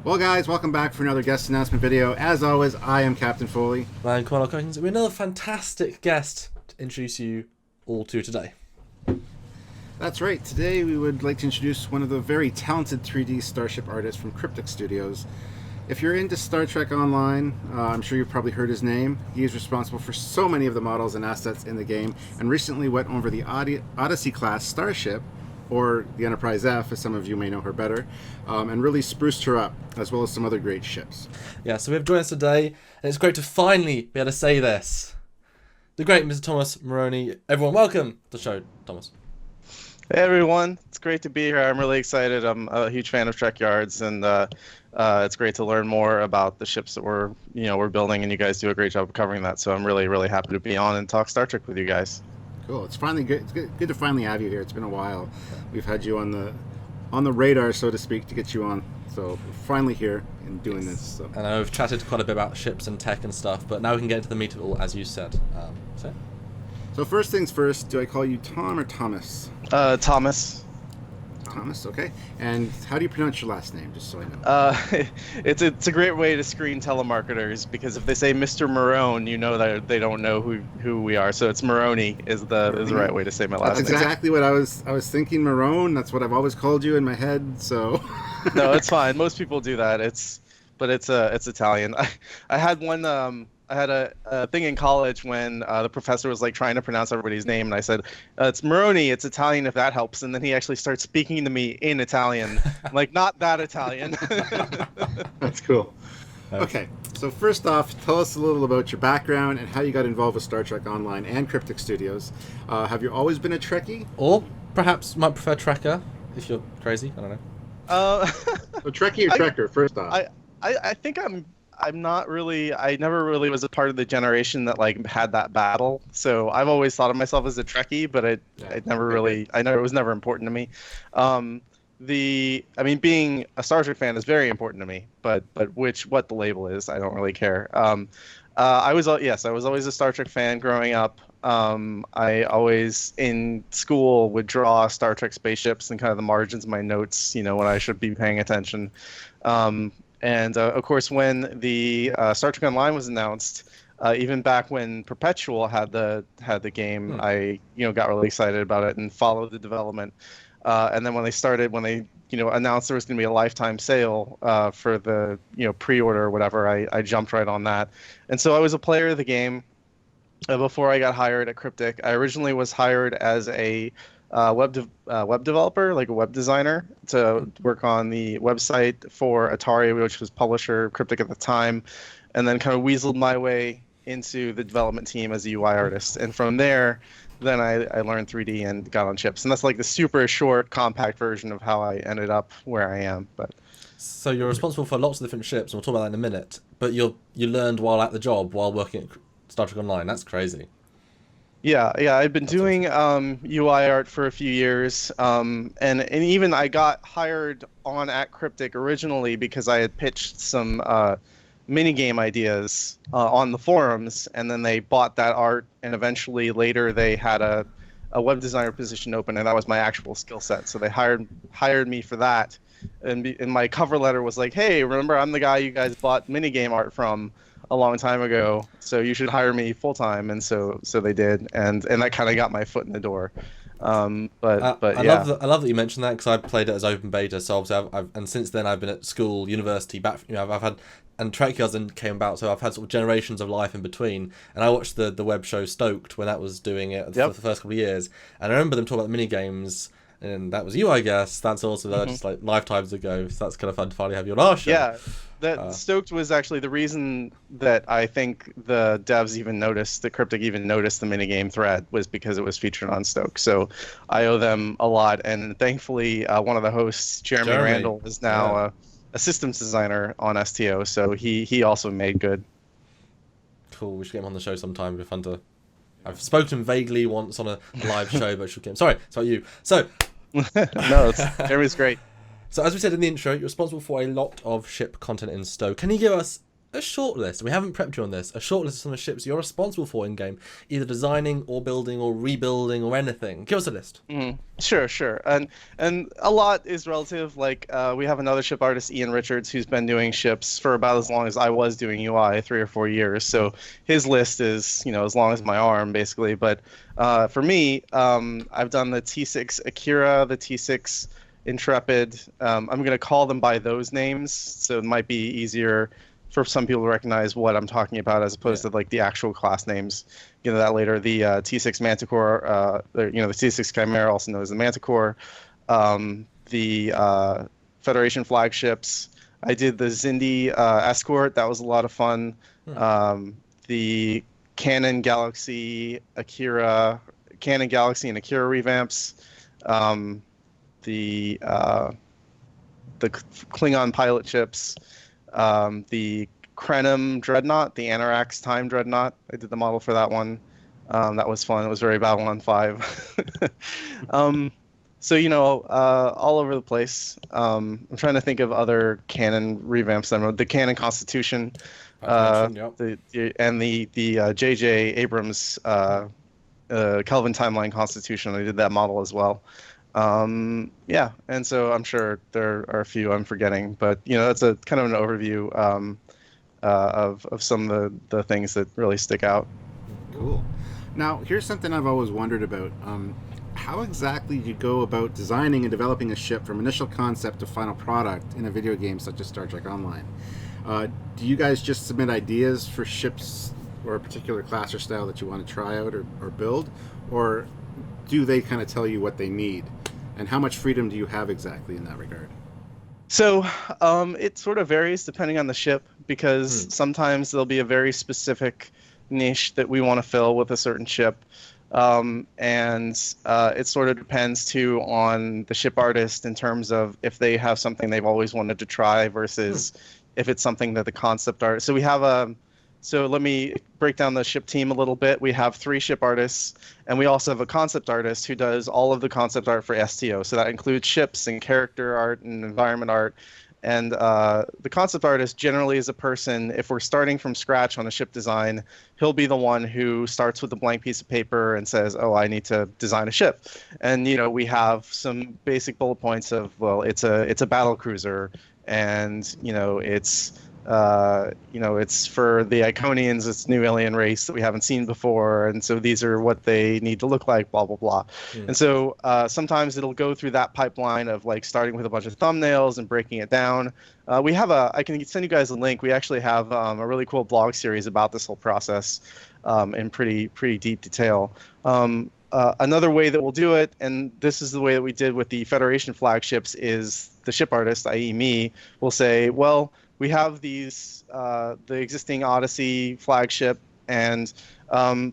Well, guys, welcome back for another guest announcement video. As always, I am Captain Foley. I'm Cornell Cockings. We have another fantastic guest to introduce you all to today. That's right. Today we would like to introduce one of the very talented 3D Starship artists from Cryptic Studios. If you're into Star Trek Online, I'm sure you've probably heard his name. He is responsible for so many of the models and assets in the game, and recently went over the Odyssey class Starship, or the Enterprise F, as some of you may know her better, and really spruced her up, as well as some other great ships. Yeah, so we have joined us today, and it's great to finally be able to say this. The great Mr. Thomas Marrone. Everyone, welcome to the show, Thomas. Hey everyone, it's great to be here. I'm really excited. I'm a huge fan of Trekyards, and it's great to learn more about the ships that we're building, and you guys do a great job of covering that. So I'm really happy to be on and talk Star Trek with you guys. Cool. It's finally good. It's good to finally have you here. It's been a while. We've had you on the radar, so to speak, to get you on. So we're finally here and doing this. So. And I know we've chatted quite a bit about ships and tech and stuff, but now we can get into the meat of it all, as you said. So first things first, do I call you Tom or Thomas? Thomas. Thomas, okay. And how do you pronounce your last name, just so I know? It's a great way to screen telemarketers, because if they say Mr. Marrone, you know that they don't know who we are. So it's Marrone is the right way to say my last That's name. exactly what I was thinking, Marrone. That's what I've always called you in my head. So No, it's fine. Most people do that. It's Italian. I had one. I had a thing in college when the professor was like trying to pronounce everybody's name, and I said, "It's Marrone. It's Italian, if that helps." And then he actually starts speaking to me in Italian, like not that Italian. That's cool. Okay, so first off, tell us a little about your background and how you got involved with Star Trek Online and Cryptic Studios. Have you always been a Trekkie? Or perhaps might prefer Trekker, if you're crazy. I don't know. So Trekkie or Trekker, first off? I think I'm not really. I never really was a part of the generation that like had that battle. So I've always thought of myself as a Trekkie, but it never really. It was never important to me. Being a Star Trek fan is very important to me, but what the label is, I don't really care. I was always a Star Trek fan growing up. I always in school would draw Star Trek spaceships and kind of the margins of my notes, when I should be paying attention. And of course, when the Star Trek Online was announced, even back when Perpetual had the game, I got really excited about it and followed the development. And then when they announced there was going to be a lifetime sale for the pre-order or whatever, I jumped right on that. And so I was a player of the game before I got hired at Cryptic. I originally was hired as a web developer, like a web designer, to work on the website for Atari, which was publisher Cryptic at the time, and then kind of weaseled my way into the development team as a UI artist. And from there, then I learned 3D and got on chips. And that's like the super short, compact version of how I ended up where I am. So you're responsible for lots of different ships, and we'll talk about that in a minute. But you learned while at the job, while working at Star Trek Online. That's crazy. Yeah, I've been doing UI art for a few years, and even I got hired on at Cryptic originally because I had pitched some minigame ideas on the forums, and then they bought that art, and eventually later they had a web designer position open, and that was my actual skill set. So they hired me for that, and my cover letter was like, "Hey, remember I'm the guy you guys bought minigame art from a long time ago, so you should hire me full time." And so they did, and that kind of got my foot in the door. I love that you mentioned that, because I played it as open beta. So obviously and since then I've been at school, university, back. I've had, and Trekyards came about, so I've had sort of generations of life in between. And I watched the web show Stoked when that was doing it for the first couple of years, and I remember them talking about the mini games. And that was you, I guess. That's also just like lifetimes ago. So that's kind of fun to finally have you on our show. Yeah, Stoked was actually the reason that I think the devs even noticed, the Cryptic even noticed the minigame thread, was because it was featured on Stoked. So I owe them a lot. And thankfully, one of the hosts, Jeremy Randall, is now a systems designer on STO. So he also made good. Cool. We should get him on the show sometime. It'd be fun to. I've spoken to him vaguely once on a live show, but should get him. Sorry, it's about you. So. No, Jeremy's great. So as we said in the intro, you're responsible for a lot of ship content in Stoke. Can you give us a short list. We haven't prepped you on this. A short list of some of the ships you're responsible for in game, either designing or building or rebuilding or anything. Give us a list. Sure. And a lot is relative. Like we have another ship artist, Ian Richards, who's been doing ships for about as long as I was doing UI, 3 or 4 years. So his list is, as long as my arm, basically. But for me, I've done the T6 Akira, the T6 Intrepid. I'm going to call them by those names, so it might be easier for some people to recognize what I'm talking about as opposed to like the actual class names. Get into that later. The T6 Manticore, the T6 Chimera, also known as the Manticore. The Federation flagships. I did the Zindi Escort. That was a lot of fun. The Canon Galaxy and Akira revamps. The Klingon pilot ships. The Krenim Dreadnought, the Anorax Time Dreadnought. I did the model for that one. That was fun. It was very Babylon 5. So, all over the place. I'm trying to think of other canon revamps. The Canon Constitution, the J.J. Abrams Kelvin Timeline Constitution. I did that model as well. And so I'm sure there are a few I'm forgetting, but that's a kind of an overview of some of the things that really stick out. Cool. Now, here's something I've always wondered about. How exactly do you go about designing and developing a ship from initial concept to final product in a video game such as Star Trek Online? Do you guys just submit ideas for ships or a particular class or style that you want to try out or build, or do they kind of tell you what they need? And how much freedom do you have exactly in that regard? So it sort of varies depending on the ship, because sometimes there'll be a very specific niche that we want to fill with a certain ship. And it sort of depends too on the ship artist in terms of if they have something they've always wanted to try versus if it's something that the concept art. So we have so let me break down the ship team a little bit. We have 3 ship artists, and we also have a concept artist who does all of the concept art for STO. So that includes ships and character art and environment art. And the concept artist generally is a person, if we're starting from scratch on a ship design, he'll be the one who starts with a blank piece of paper and says, oh, I need to design a ship. And, we have some basic bullet points of, well, it's a battle cruiser, and, it's for the Iconians, it's new alien race that we haven't seen before, and so these are what they need to look like, blah, blah, blah. And so sometimes it'll go through that pipeline of like starting with a bunch of thumbnails and breaking it down. I can send you guys a link. We actually have a really cool blog series about this whole process in pretty deep detail. Another way that we'll do it, and this is the way that we did with the Federation flagships, is the ship artist, i.e. me, will say, well, we have these, the existing Odyssey flagship, and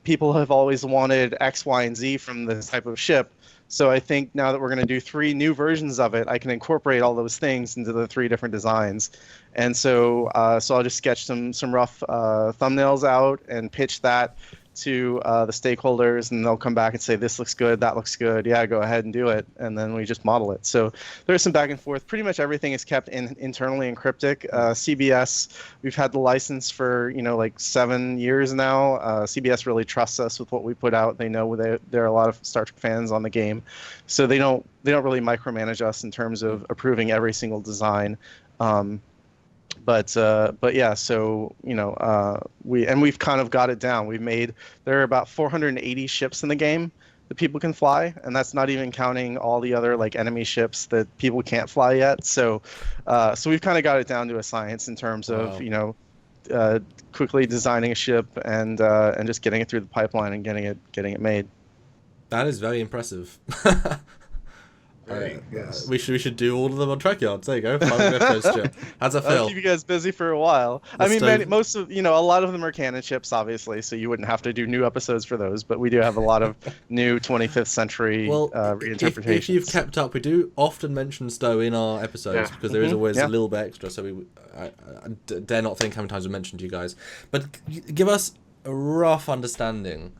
people have always wanted X, Y, and Z from this type of ship. So I think now that we're going to do 3 new versions of it, I can incorporate all those things into the 3 different designs. And so I'll just sketch some rough thumbnails out and pitch that to the stakeholders, and they'll come back and say, this looks good, that looks good, yeah, go ahead and do it, and then we just model it. So there's some back and forth. Pretty much everything is kept internally in Cryptic. CBS, we've had the license for like 7 years now. CBS really trusts us with what we put out. They know there are a lot of Star Trek fans on the game, so they don't really micromanage us in terms of approving every single design. But yeah, so we've kind of got it down. There are about 480 ships in the game that people can fly, and that's not even counting all the other like enemy ships that people can't fly yet. So we've kind of got it down to a science in terms of quickly designing a ship and just getting it through the pipeline and getting it made. That is very impressive. Yes. We should do all of them on Trekyards. There you go. 5 episodes. How's that feel? I'll keep you guys busy for a while. A lot of them are canon ships, obviously, so you wouldn't have to do new episodes for those. But we do have a lot of new 25th century reinterpretations. If you've kept up, we do often mention Stowe in our episodes because there is always a little bit extra. So I dare not think how many times we mentioned you guys. But give us a rough understanding,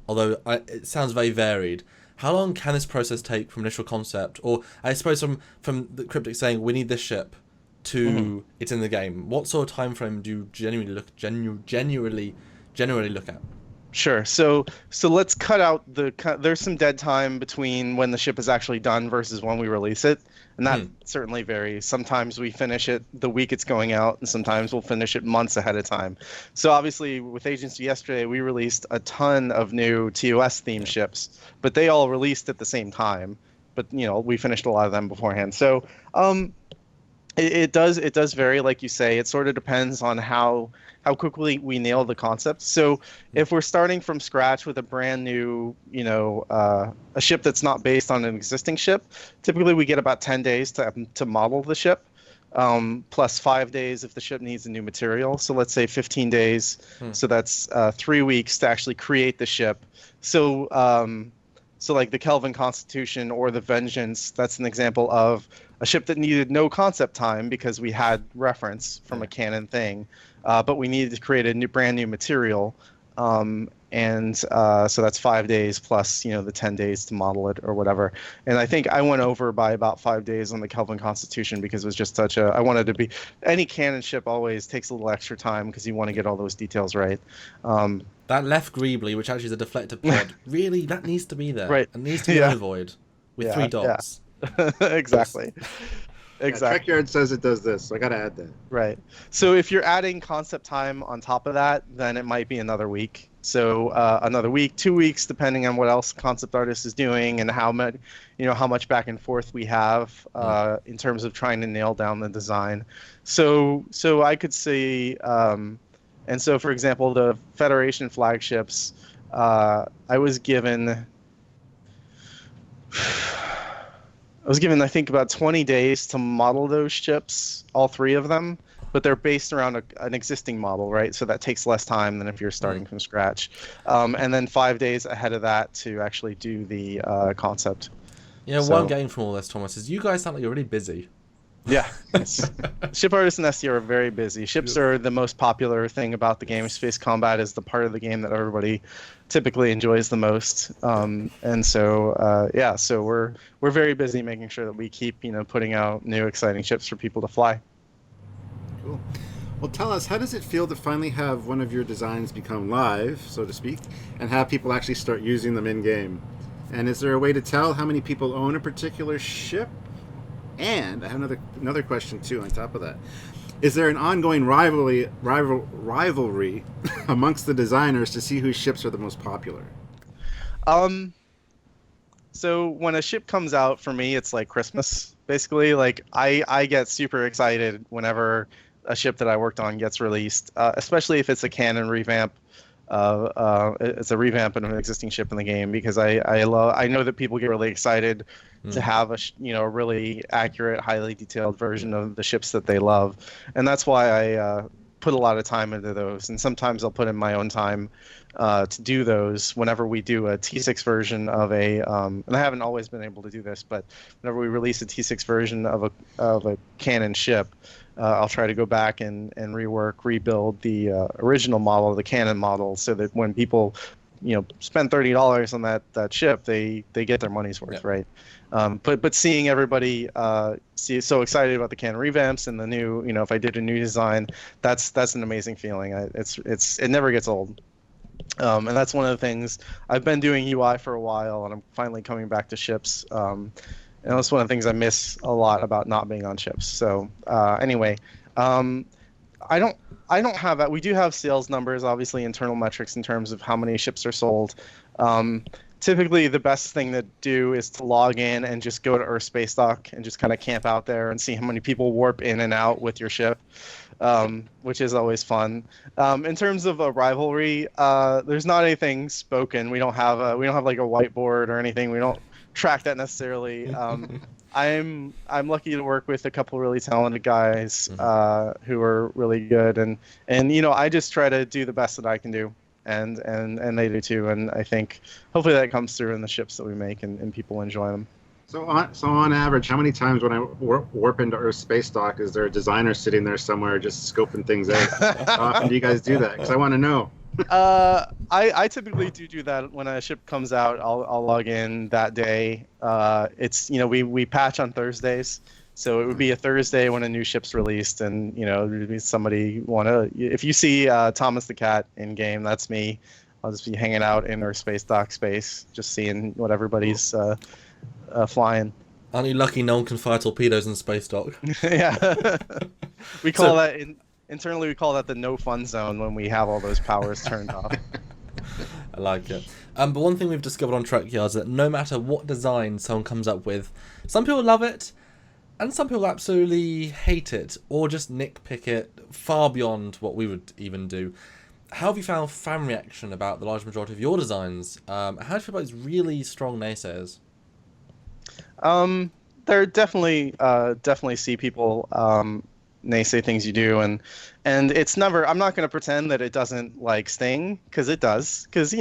although it sounds very varied. How long can this process take from initial concept, or I suppose from the Cryptic saying we need this ship, to it's in the game? What sort of time frame do you generally look at? Sure. So let's cut out there's some dead time between when the ship is actually done versus when we release it, and that certainly varies. Sometimes we finish it the week it's going out, and sometimes we'll finish it months ahead of time. So obviously, with Agency yesterday, we released a ton of new TOS themed ships, but they all released at the same time. But we finished a lot of them beforehand. So it does vary, like you say. It sort of depends on how quickly we nail the concept. So if we're starting from scratch with a brand new, a ship that's not based on an existing ship, typically we get about 10 days to model the ship, plus 5 days if the ship needs a new material. So let's say 15 days. So that's 3 weeks to actually create the ship. So like the Kelvin Constitution or the Vengeance, that's an example of a ship that needed no concept time because we had reference from a canon thing. But we needed to create a brand new material, so that's 5 days plus the 10 days to model it or whatever. And I think I went over by about 5 days on the Kelvin Constitution because it was just I wanted to be, any canon ship always takes a little extra time because you want to get all those details right. That left greebly, which actually is a deflector pod, really that needs to be there. Right. It needs to be ovoid with 3 dots. Yeah. Exactly. Exactly. Trekyards says it does this, so I got to add that. Right. So if you're adding concept time on top of that, then it might be another week. So another week, 2 weeks, depending on what else concept artist is doing and how much back and forth we have in terms of trying to nail down the design. So I could see, and so for example, the Federation flagships, I was given, I think, about 20 days to model those ships, all 3 of them, but they're based around an existing model, right? So that takes less time than if you're starting from scratch. And then 5 days ahead of that to actually do the concept. One gain from all this, Thomas, is you guys sound like you're really busy. Yeah. Ship artists and SE are very busy. Ships are the most popular thing about the game. Space combat is the part of the game that everybody typically enjoys the most. And so, so we're very busy making sure that we keep, putting out new exciting ships for people to fly. Cool. Well, tell us, how does it feel to finally have one of your designs become live, so to speak, and have people actually start using them in-game? And is there a way to tell how many people own a particular ship? And I have another question too on top of that. Is there an ongoing rivalry amongst the designers to see whose ships are the most popular? So when a ship comes out, for me, it's like Christmas, basically. Like I get super excited whenever a ship that I worked on gets released, especially if it's a canon revamp. It's a revamp of an existing ship in the game, because I know that people get really excited to have a really accurate, highly detailed version of the ships that they love, and that's why I put a lot of time into those. And sometimes I'll put in my own time to do those whenever we do a T6 version of a and I haven't always been able to do this, but whenever we release a T6 version of a canon ship, I'll try to go back and rebuild the original model, the canon model, so that when people spend $30 on that ship, they get their money's worth, right? But seeing everybody so excited about the canon revamps and the new, if I did a new design, that's an amazing feeling. It never gets old. And that's one of the things. I've been doing UI for a while, and I'm finally coming back to ships. And that's one of the things I miss a lot about not being on ships. So anyway, I don't have that. We do have sales numbers, obviously internal metrics in terms of how many ships are sold. Typically, the best thing to do is to log in and just go to Earth Space Dock and just kind of camp out there and see how many people warp in and out with your ship, which is always fun. In terms of a rivalry, there's not anything spoken. We don't have like a whiteboard or anything. We don't track that necessarily. I'm lucky to work with a couple really talented guys who are really good, and I just try to do the best that I can do, and they do too, and I think hopefully that comes through in the ships that we make, and people enjoy them. So on average, how many times when I warp into Earth Space Dock is there a designer sitting there somewhere just scoping things out? How often do you guys do that? Because I want to know. I typically do that when a ship comes out. I'll log in that day. It's we patch on Thursdays, So it would be a Thursday when a new ship's released, and somebody if you see Thomas the Cat in game, that's me. I'll just be hanging out in our space dock space, just seeing what everybody's flying. Aren't you lucky no one can fire torpedoes in space dock? Yeah, we call that internally. We call that the no fun zone when we have all those powers turned off. I like it. But one thing we've discovered on Trekyards is that no matter what design someone comes up with, some people love it, and some people absolutely hate it, or just nitpick it far beyond what we would even do. How have you found fan reaction about the large majority of your designs? How do you feel about these really strong naysayers? There definitely see people naysay things you do, and it's never. I'm not going to pretend that it doesn't sting, because it does, because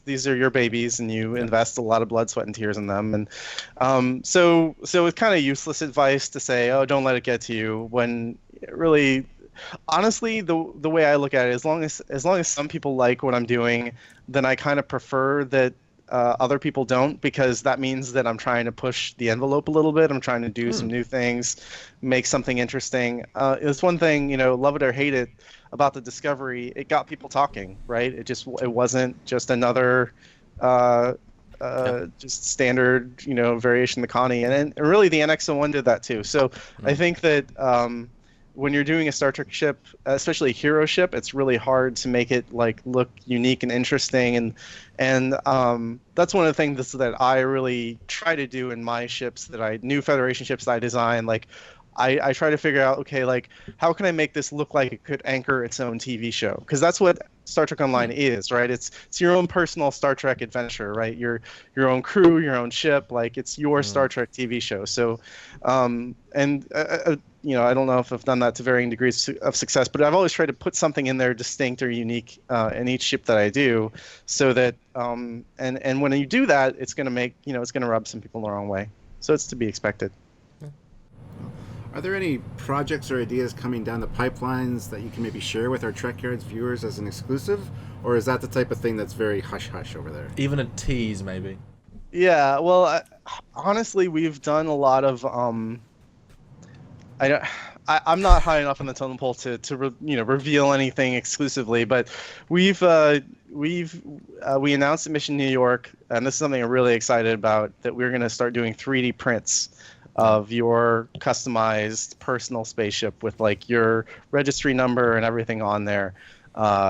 these are your babies and you invest a lot of blood, sweat, and tears in them, and so it's kind of useless advice to say, oh, don't let it get to you, when really, honestly, the way I look at it, as long as some people like what I'm doing, then I kind of prefer that other people don't, because that means that I'm trying to push the envelope a little bit. I'm trying to do some new things, make something interesting. It's one thing, love it or hate it, about the Discovery. It got people talking, right? It wasn't just another just standard, variation of the Connie, and really the NX-01 did that too. So I think that when you're doing a Star Trek ship, especially a hero ship, it's really hard to make it look unique and interesting, and that's one of the things that I really try to do in my ships, new Federation ships that I design. I try to figure out, okay, how can I make this look like it could anchor its own TV show? Because that's what Star Trek Online is, right? It's your own personal Star Trek adventure, right? Your own crew, your own ship, it's your Star Trek TV show. So, I don't know if I've done that to varying degrees of success, but I've always tried to put something in there distinct or unique in each ship that I do, so that and when you do that, it's going to make it's going to rub some people the wrong way. So it's to be expected. Are there any projects or ideas coming down the pipelines that you can maybe share with our Trekyards viewers as an exclusive, or is that the type of thing that's very hush-hush over there? Even a tease, maybe? Yeah, well, honestly, we've done a lot of... I'm not high enough on the totem pole to reveal anything exclusively, but we announced at Mission New York, and this is something I'm really excited about, that we're going to start doing 3D prints of your customized personal spaceship with your registry number and everything on there,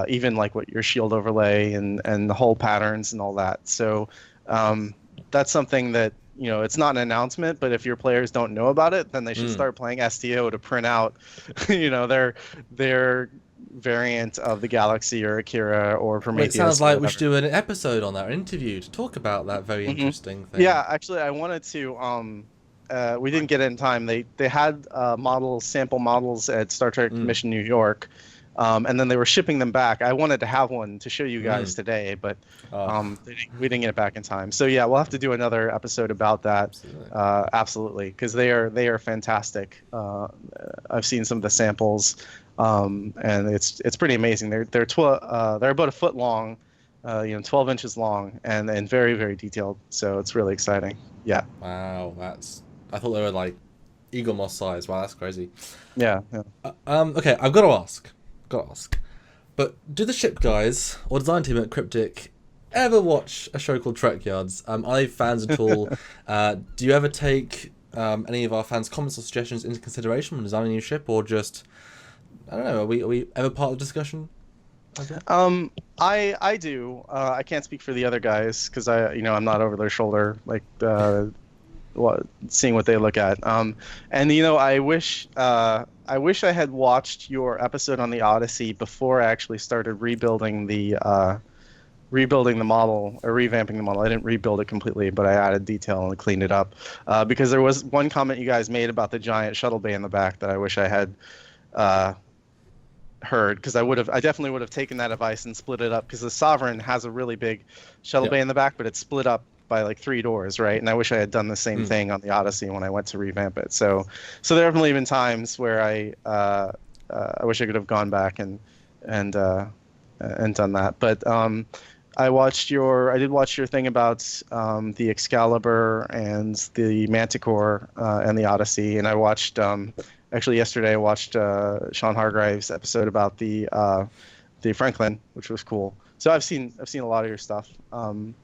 even what your shield overlay and the hull patterns and all that. So that's something that it's not an announcement, but if your players don't know about it, then they should start playing STO to print out their variant of the Galaxy or Akira or Prometheus. Well, it sounds like we should do an episode on that, or interview, to talk about that very interesting thing. Yeah, actually, I wanted to. We didn't get it in time. They had sample models at Star Trek Mission New York, and then they were shipping them back. I wanted to have one to show you guys today, but we didn't get it back in time. So yeah, we'll have to do another episode about that. Absolutely, because they are fantastic. I've seen some of the samples, and it's pretty amazing. They're about a foot long, 12 inches long, and very, very detailed. So it's really exciting. Yeah. Wow, I thought they were Eagle Moss size. Wow, that's crazy. Yeah. Okay, I've got to ask. But do the ship guys or design team at Cryptic ever watch a show called Trekyards? Are they fans at all? Do you ever take any of our fans' comments or suggestions into consideration when designing a new ship, or just, I don't know, are we ever part of the discussion? I do. I can't speak for the other guys because I'm not over their shoulder seeing what they look at. And I wish I had watched your episode on the Odyssey before I actually started rebuilding the model, or revamping the model. I didn't rebuild it completely, but I added detail and cleaned it up, because there was one comment you guys made about the giant shuttle bay in the back that I wish I had heard, because I definitely would have taken that advice and split it up, because the Sovereign has a really big shuttle bay in the back, but it's split up by 3 doors, right? And I wish I had done the same thing on the Odyssey when I went to revamp it. So there have definitely been times where I wish I could have gone back and done that. But I did watch your thing about the Excalibur and the Manticore and the Odyssey, and I watched actually yesterday I watched Sean Hargreaves' episode about the Franklin, which was cool. So I've seen a lot of your stuff, and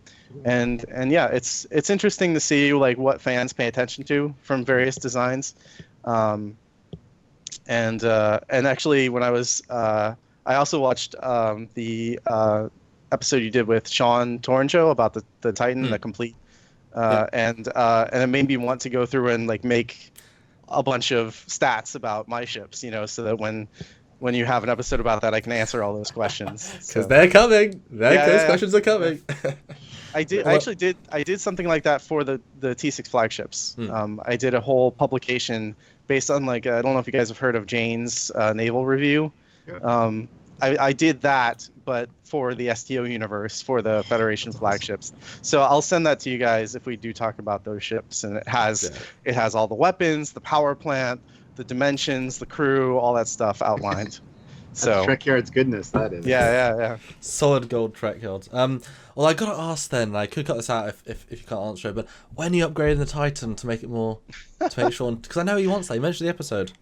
yeah, it's interesting to see like what fans pay attention to from various designs, and actually when I also watched the episode you did with Sean Torrenjoe about the Titan, the complete, Yeah. and it made me want to go through and like make a bunch of stats about my ships, so that when you have an episode about that, I can answer all those questions. Because So, they're coming. Yeah, Those yeah. questions are coming. I did something like that for the T6 flagships. I did a whole publication based on like I don't know if you guys have heard of Jane's naval review. Yeah. I did that, but for the STO universe, for the Federation flagships. So I'll send that to you guys if we do talk about those ships. And it has all the weapons, the power plant, the dimensions, the crew, all that stuff outlined. So That's Trekyards goodness, that is. yeah. Solid gold Trekyards. Well, I gotta ask then. I could cut this out if you can't answer it. But when are you upgrading the Titan to make it more to make sure? Because I know he wants that. You mentioned the episode.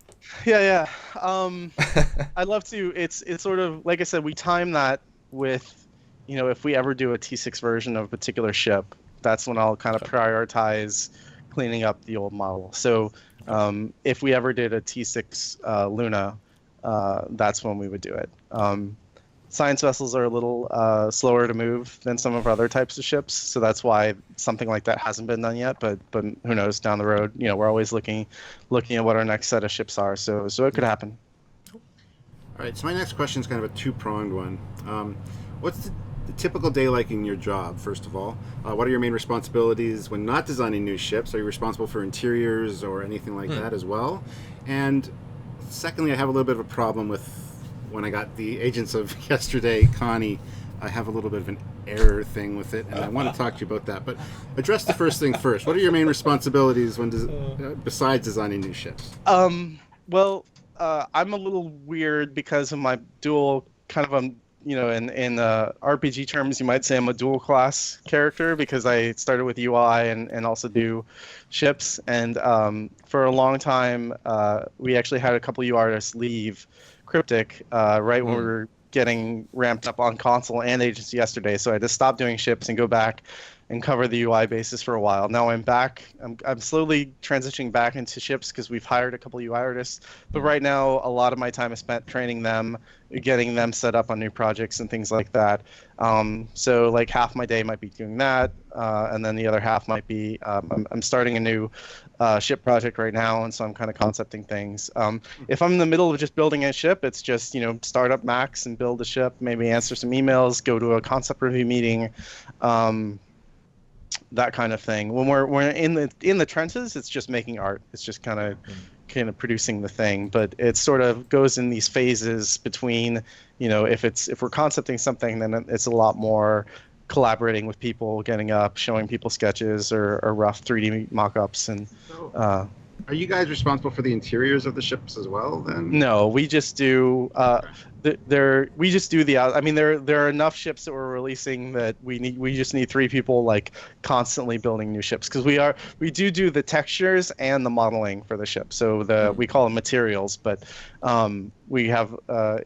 Yeah. I'd love to. It's sort of like I said. We time that with, if we ever do a T6 version of a particular ship, that's when I'll kind of prioritize cleaning up the old model. So if we ever did a T6 Luna, that's when we would do it. Science vessels are a little slower to move than some of our other types of ships, so that's why something like that hasn't been done yet. But who knows down the road? We're always looking at what our next set of ships are. So it could happen. All right, so my next question is kind of a two-pronged one. What's the typical day like in your job, first of all? What are your main responsibilities when not designing new ships? Are you responsible for interiors or anything like that as well? And secondly, I have a little bit of a problem with when I got the Agents of Yesterday, Connie. I have a little bit of an error thing with it, and I want to talk to you about that. But address the first thing first. What are your main responsibilities when besides designing new ships? Well, I'm a little weird because of my dual kind of in RPG terms, you might say I'm a dual class character because I started with UI and also do ships. And for a long time, we actually had a couple UI artists leave Cryptic right when we were getting ramped up on console and Agency Yesterday. So I had to stop doing ships and go back and cover the UI basis for a while. Now I'm back. I'm slowly transitioning back into ships because we've hired a couple UI artists. But right now, a lot of my time is spent training them, getting them set up on new projects and things like that. So like half my day might be doing that, and then the other half might be I'm starting a new ship project right now, and so I'm kind of concepting things. If I'm in the middle of just building a ship, it's just start up Max and build a ship, maybe answer some emails, go to a concept review meeting. That kind of thing. When we're in the trenches, it's just making art. It's just kind of producing the thing. But it sort of goes in these phases between, if we're concepting something, then it's a lot more collaborating with people, getting up, showing people sketches or rough 3D mock-ups, and. Are you guys responsible for the interiors of the ships as well? Then No, we just do. We just do the. I mean, there are enough ships that we're releasing that we just need 3 people like constantly building new ships because we do the textures and the modeling for the ship. So we call them materials, but we have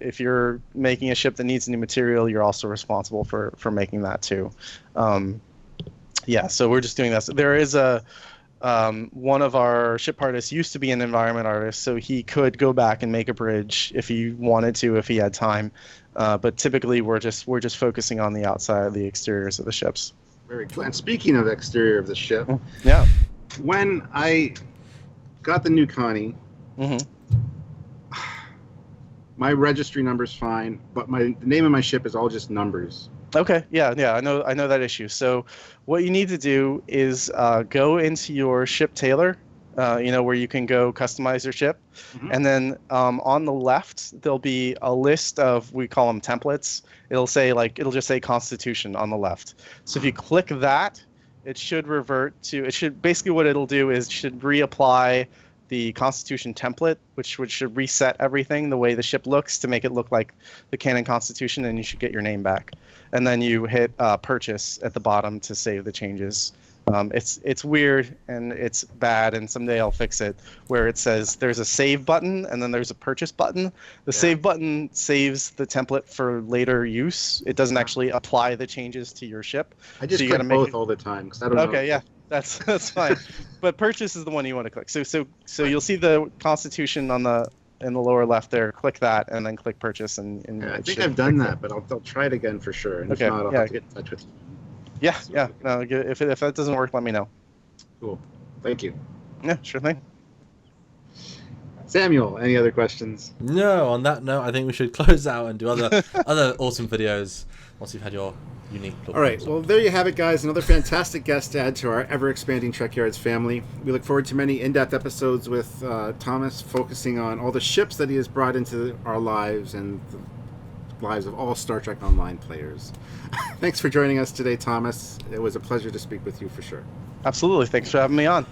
if you're making a ship that needs new material, you're also responsible for making that too. So we're just doing that. So there is one of our ship artists used to be an environment artist, so he could go back and make a bridge if he wanted to, if he had time. But typically, we're just focusing on the outside, the exteriors of the ships. Very cool. And speaking of exterior of the ship, Yeah. when I got the new Connie, my registry number's fine, but the name of my ship is all just numbers. Okay. Yeah. I know that issue. So what you need to do is go into your ship tailor, where you can go customize your ship. And then on the left, there'll be a list of, we call them templates. It'll just say Constitution on the left. So if you click that, it should revert to, basically what it'll do is should reapply the Constitution template, which should reset everything the way the ship looks to make it look like the canon Constitution, and you should get your name back. And then you hit purchase at the bottom to save the changes. It's weird and it's bad, and someday I'll fix it, where it says there's a save button and then there's a purchase button. The save button saves the template for later use. It doesn't actually apply the changes to your ship. I just you click gotta make both it... all the time because I don't know. Okay, yeah, that's fine. But purchase is the one you want to click. So you'll see the Constitution on the in the lower left there. Click that and then click purchase. And Yeah, I think I've done that, but I'll try it again for sure. And Okay, if not, I'll yeah. have to get in touch with you. Yeah. No, if that doesn't work, let me know. Cool. Thank you. Yeah, sure thing. Samuel, any other questions? No, on that note, I think we should close out and do other awesome videos once you've had your unique look. All right, well, there you have it, guys. Another fantastic guest to add to our ever-expanding Trekyards family. We look forward to many in-depth episodes with Thomas, focusing on all the ships that he has brought into our lives and the lives of all Star Trek Online players. Thanks for joining us today, Thomas. It was a pleasure to speak with you for sure. Absolutely. Thanks for having me on.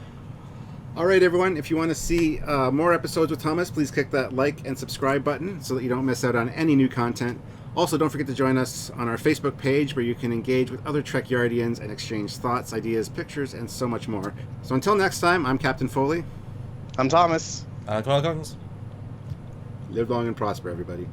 All right, everyone. If you want to see more episodes with Thomas, please click that like and subscribe button so that you don't miss out on any new content. Also, don't forget to join us on our Facebook page where you can engage with other Trekyardians and exchange thoughts, ideas, pictures, and so much more. So until next time, I'm Captain Foley. I'm Thomas. Command Coggins. Live long and prosper, everybody.